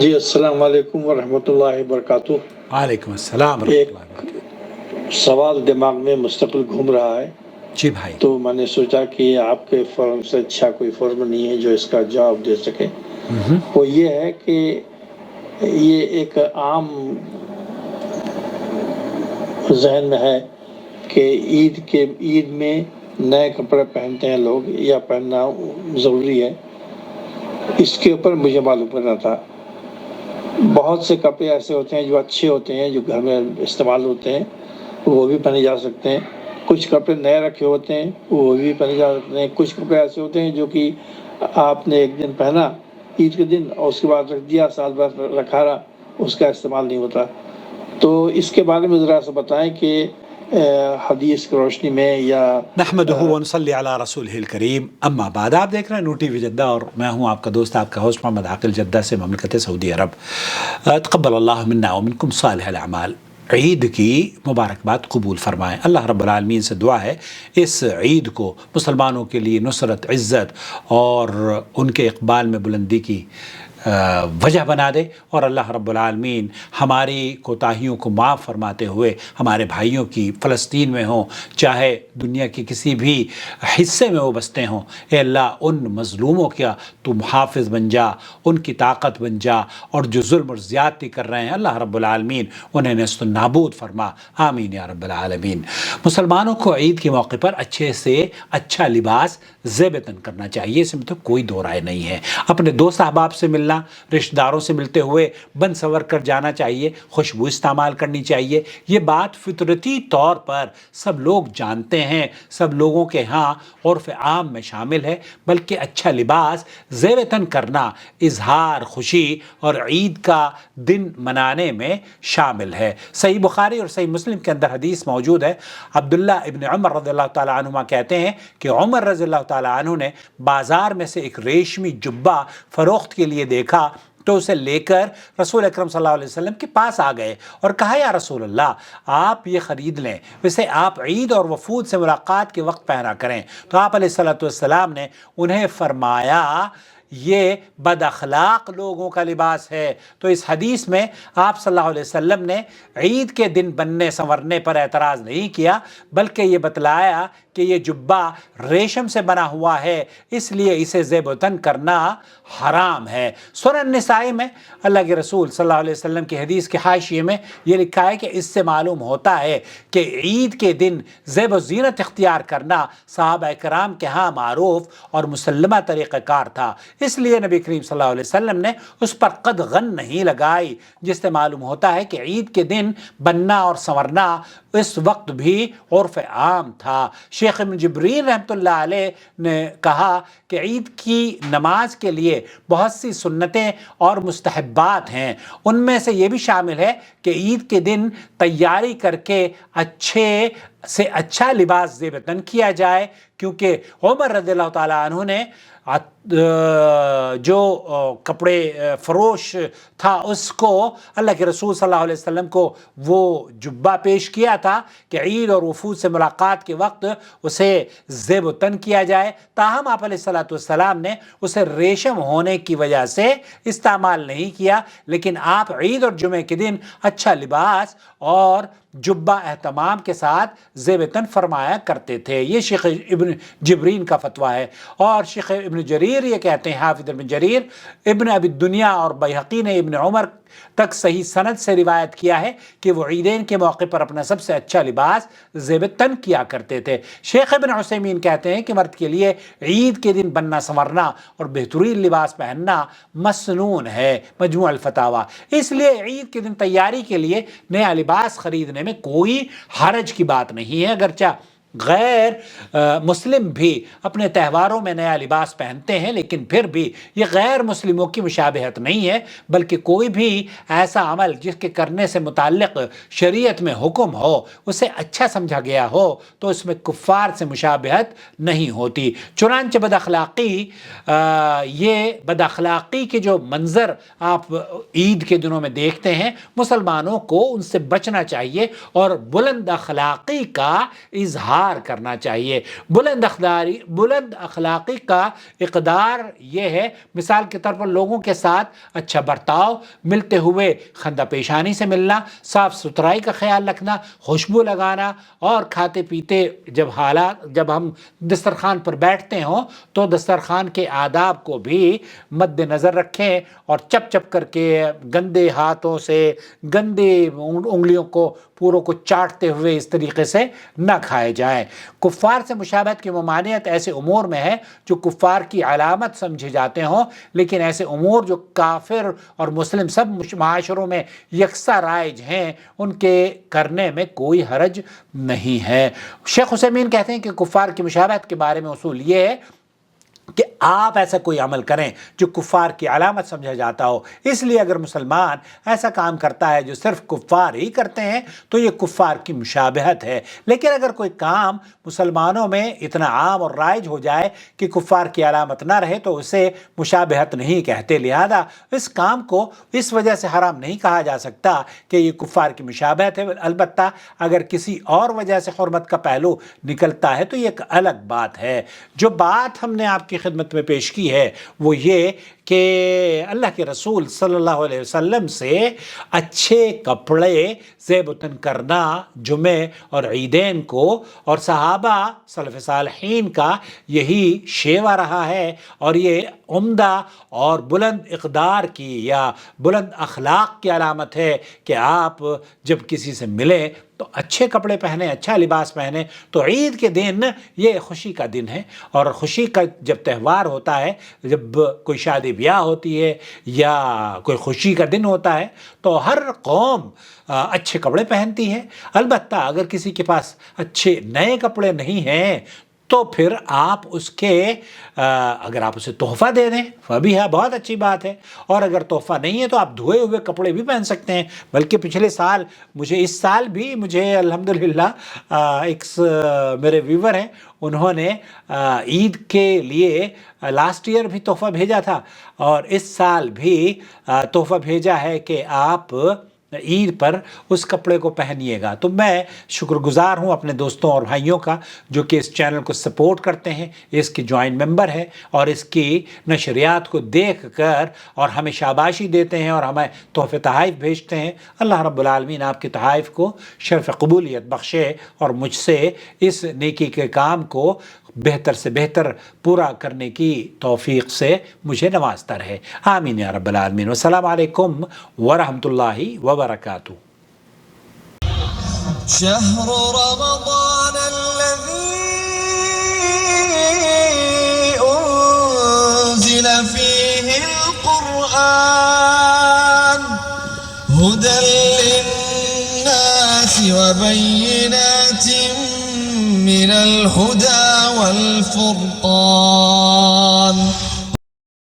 جی السلام علیکم ورحمۃ اللہ وبرکاتہ۔ وعلیکم السلام ورحمۃ ایک اللہ وبرکاتہ۔ سوال دماغ میں مستقل گھوم رہا ہے، جی بھائی۔ تو میں نے سوچا کہ آپ کے فورم سے اچھا کوئی فورم نہیں ہے جو اس کا جواب دے سکے۔ وہ یہ ہے کہ یہ ایک عام ذہن میں ہے کہ عید میں نئے کپڑے پہنتے ہیں لوگ، یا پہننا ضروری ہے۔ اس کے اوپر مجھے معلوم کرنا تھا۔ بہت سے کپڑے ایسے ہوتے ہیں جو اچھے ہوتے ہیں، جو گھر میں استعمال ہوتے ہیں، وہ بھی پہنے جا سکتے ہیں۔ کچھ کپڑے نئے رکھے ہوتے ہیں، وہ بھی پہنے جا سکتے ہیں۔ کچھ کپڑے ایسے ہوتے ہیں جو کہ آپ نے ایک دن پہنا عید کے دن، اور اس کے بعد رکھ دیا، سال بھر رکھا رہا، اس کا استعمال نہیں ہوتا۔ تو اس کے بارے میں ذرا سا بتائیں کہ حدیث کی روشنی میں یا نحمدہ ونصلی علی رسولہ الکریم، اما بعد۔ آپ دیکھ رہے ہیں نوٹی وی جدہ، اور میں ہوں آپ کا دوست، آپ کا ہوسٹ محمد عاقل، جدہ سے، مملکت سعودی عرب۔ تقبل اللہ منا ومنکم صالح الاعمال۔ عید کی مبارکباد قبول فرمائیں۔ اللہ رب العالمین سے دعا ہے اس عید کو مسلمانوں کے لیے نصرت، عزت اور ان کے اقبال میں بلندی کی وجہ بنا دے، اور اللہ رب العالمین ہماری کوتاہیوں کو معاف فرماتے ہوئے ہمارے بھائیوں کی، فلسطین میں ہوں چاہے دنیا کے کسی بھی حصے میں وہ بستے ہوں، اے اللہ ان مظلوموں کا تو محافظ بن جا، ان کی طاقت بن جا، اور جو ظلم اور زیادتی کر رہے ہیں اللہ رب العالمین انہیں نیست و نابود فرما، آمین یا رب العالمین۔ مسلمانوں کو عید کے موقع پر اچھے سے اچھا لباس زیب تن کرنا چاہیے، اس میں تو کوئی دو رائے نہیں ہے۔ اپنے دوست احباب سے ملنا، رشتہ داروں سے ملتے ہوئے بن سور کر جانا چاہیے، خوشبو استعمال کرنی چاہیے۔ یہ بات فطرتی طور پر سب لوگ جانتے ہیں، سب لوگوں کے ہاں عرف عام میں شامل ہے، بلکہ اچھا لباس زیب تن کرنا اظہار خوشی اور عید کا دن منانے میں شامل ہے۔ صحیح بخاری اور صحیح مسلم کے اندر حدیث موجود ہے۔ عبداللہ ابن عمر رضی اللہ تعالیٰ عنہما کہتے ہیں کہ عمر رضی اللہ تعالیٰ عنہ نے بازار میں سے ایک ریشمی جبہ فروخت کے لیے دیکھا، تو اسے لے کر رسول اکرم صلی اللہ علیہ وسلم کے پاس آ گئے اور کہا، یا رسول اللہ، آپ یہ خرید لیں، ویسے آپ عید اور وفود سے ملاقات کے وقت پہنا کریں۔ تو آپ علیہ السلام نے انہیں فرمایا، یہ بد اخلاق لوگوں کا لباس ہے۔ تو اس حدیث میں آپ صلی اللہ علیہ وسلم نے عید کے دن بننے سنورنے پر اعتراض نہیں کیا، بلکہ یہ بتلایا کہ یہ جبہ ریشم سے بنا ہوا ہے، اس لیے اسے زیب و تن کرنا حرام ہے۔ سنن نسائی میں اللہ کے رسول صلی اللہ علیہ وسلم کی حدیث کے حاشیے میں یہ لکھا ہے کہ اس سے معلوم ہوتا ہے کہ عید کے دن زیب و زینت اختیار کرنا صحابہ کرام کے ہاں معروف اور مسلمہ طریقہ کار تھا، اس لیے نبی کریم صلی اللہ علیہ وسلم نے اس پر قدغن نہیں لگائی، جس سے معلوم ہوتا ہے کہ عید کے دن بننا اور سنورنا اس وقت بھی عرف عام تھا۔ شیخ ابن جبرین رحمۃ اللہ علیہ نے کہا کہ عید کی نماز کے لیے بہت سی سنتیں اور مستحبات ہیں، ان میں سے یہ بھی شامل ہے کہ عید کے دن تیاری کر کے اچھے سے اچھا لباس زیب تن کیا جائے، کیونکہ عمر رضی اللہ تعالیٰ عنہ نے جو کپڑے فروش تھا اس کو اللہ کے رسول صلی اللہ علیہ وسلم کو وہ جبہ پیش کیا تھا کہ عید اور وفود سے ملاقات کے وقت اسے زیب و تن کیا جائے، تاہم آپ علیہ السلام نے اسے ریشم ہونے کی وجہ سے استعمال نہیں کیا، لیکن آپ عید اور جمعے کے دن اچھا لباس اور جبہ اہتمام کے ساتھ زیب تن فرمایا کرتے تھے۔ یہ شیخ ابن جبرین کا فتویٰ ہے۔ اور شیخ ابن جریر یہ کہتے ہیں، حافظ ابن جریر، ابن ابی الدنیا اور بیہقی نے ابن عمر تک صحیح سند سے روایت کیا ہے کہ وہ عیدین کے موقع پر اپنا سب سے اچھا لباس زیب تن کیا کرتے تھے۔ شیخ ابن عثیمین کہتے ہیں کہ مرد کے لیے عید کے دن بننا سنورنا اور بہترین لباس پہننا مسنون ہے، مجموع الفتاویٰ۔ اس لیے عید کے دن تیاری کے لیے نیا لباس خریدنے میں کوئی حرج کی بات نہیں ہے، اگرچہ غیر مسلم بھی اپنے تہواروں میں نیا لباس پہنتے ہیں، لیکن پھر بھی یہ غیر مسلموں کی مشابہت نہیں ہے، بلکہ کوئی بھی ایسا عمل جس کے کرنے سے متعلق شریعت میں حکم ہو، اسے اچھا سمجھا گیا ہو تو اس میں کفار سے مشابہت نہیں ہوتی۔ چنانچہ بد اخلاقی، یہ بد اخلاقی کے جو منظر آپ عید کے دنوں میں دیکھتے ہیں، مسلمانوں کو ان سے بچنا چاہیے اور بلند اخلاقی کا اظہار اقدار کرنا چاہیے۔ بلند اخلاقی کا اقدار یہ ہے، مثال کے طور پر لوگوں کے ساتھ اچھا برتاؤ، ملتے ہوئے خندہ پیشانی سے ملنا، صاف ستھرائی کا خیال رکھنا، خوشبو لگانا، اور کھاتے پیتے جب ہم دسترخوان پر بیٹھتے ہوں تو دسترخوان کے آداب کو بھی مد نظر رکھیں اور چپ چپ کر کے گندے ہاتھوں سے گندے انگلیوں کو پوروں کو چاٹتے ہوئے اس طریقے سے نہ کھائے جائیں۔ کفار سے مشابہت کی ممانعت ایسے امور میں ہے جو کفار کی علامت سمجھے جاتے ہوں، لیکن ایسے امور جو کافر اور مسلم سب معاشروں میں یکساں رائج ہیں ان کے کرنے میں کوئی حرج نہیں ہے۔ شیخ عثیمین کہتے ہیں کہ کفار کی مشابہت کے بارے میں اصول یہ ہے کہ آپ ایسا کوئی عمل کریں جو کفار کی علامت سمجھا جاتا ہو۔ اس لیے اگر مسلمان ایسا کام کرتا ہے جو صرف کفار ہی کرتے ہیں تو یہ کفار کی مشابہت ہے، لیکن اگر کوئی کام مسلمانوں میں اتنا عام اور رائج ہو جائے کہ کفار کی علامت نہ رہے تو اسے مشابہت نہیں کہتے، لہذا اس کام کو اس وجہ سے حرام نہیں کہا جا سکتا کہ یہ کفار کی مشابہت ہے۔ البتہ اگر کسی اور وجہ سے حرمت کا پہلو نکلتا ہے تو یہ ایک الگ بات ہے۔ جو بات ہم نے آپ کی خدمت میں پیش کی ہے وہ یہ کہ اللہ کے رسول صلی اللہ علیہ وسلم سے اچھے کپڑے زیب و تن کرنا جمعے اور عیدین کو، اور صحابہ سلف صالحین کا یہی شیوہ رہا ہے، اور یہ عمدہ اور بلند اقدار کی یا بلند اخلاق کی علامت ہے کہ آپ جب کسی سے ملیں تو اچھے کپڑے پہنیں، اچھا لباس پہنیں۔ تو عید کے دن یہ خوشی کا دن ہے، اور خوشی کا جب تہوار ہوتا ہے، جب کوئی شادی بیاہ ہوتی ہے یا کوئی خوشی کا دن ہوتا ہے تو ہر قوم اچھے کپڑے پہنتی ہے۔ البتہ اگر کسی کے پاس اچھے نئے کپڑے نہیں ہیں تو پھر آپ اس کے اگر آپ اسے تحفہ دے دیں وہ بھی ہے، بہت اچھی بات ہے، اور اگر تحفہ نہیں ہے تو آپ دھوئے ہوئے کپڑے بھی پہن سکتے ہیں۔ بلکہ پچھلے سال اس سال بھی مجھے الحمدللہ ایک میرے ویور ہیں، انہوں نے عید کے لیے لاسٹ ایئر بھی تحفہ بھیجا تھا، اور اس سال بھی تحفہ بھیجا ہے کہ آپ عید پر اس کپڑے کو پہنیے گا۔ تو میں شکر گزار ہوں اپنے دوستوں اور بھائیوں کا جو کہ اس چینل کو سپورٹ کرتے ہیں، اس کے جوائنٹ ممبر ہیں، اور اس کی نشریات کو دیکھ کر اور ہمیں شاباشی دیتے ہیں اور ہمیں تحفے تحائف بھیجتے ہیں۔ اللہ رب العالمین آپ کے تحائف کو شرف قبولیت بخشے اور مجھ سے اس نیکی کے کام کو بہتر سے بہتر پورا کرنے کی توفیق سے مجھے نوازتا رہے، آمین یا رب العالمین۔ والسلام علیکم ورحمۃ اللہ وبرکاتہ۔ شهر رمضان الذي أنزل فيه القرآن هدى للناس وبينات من الهدى والفرقان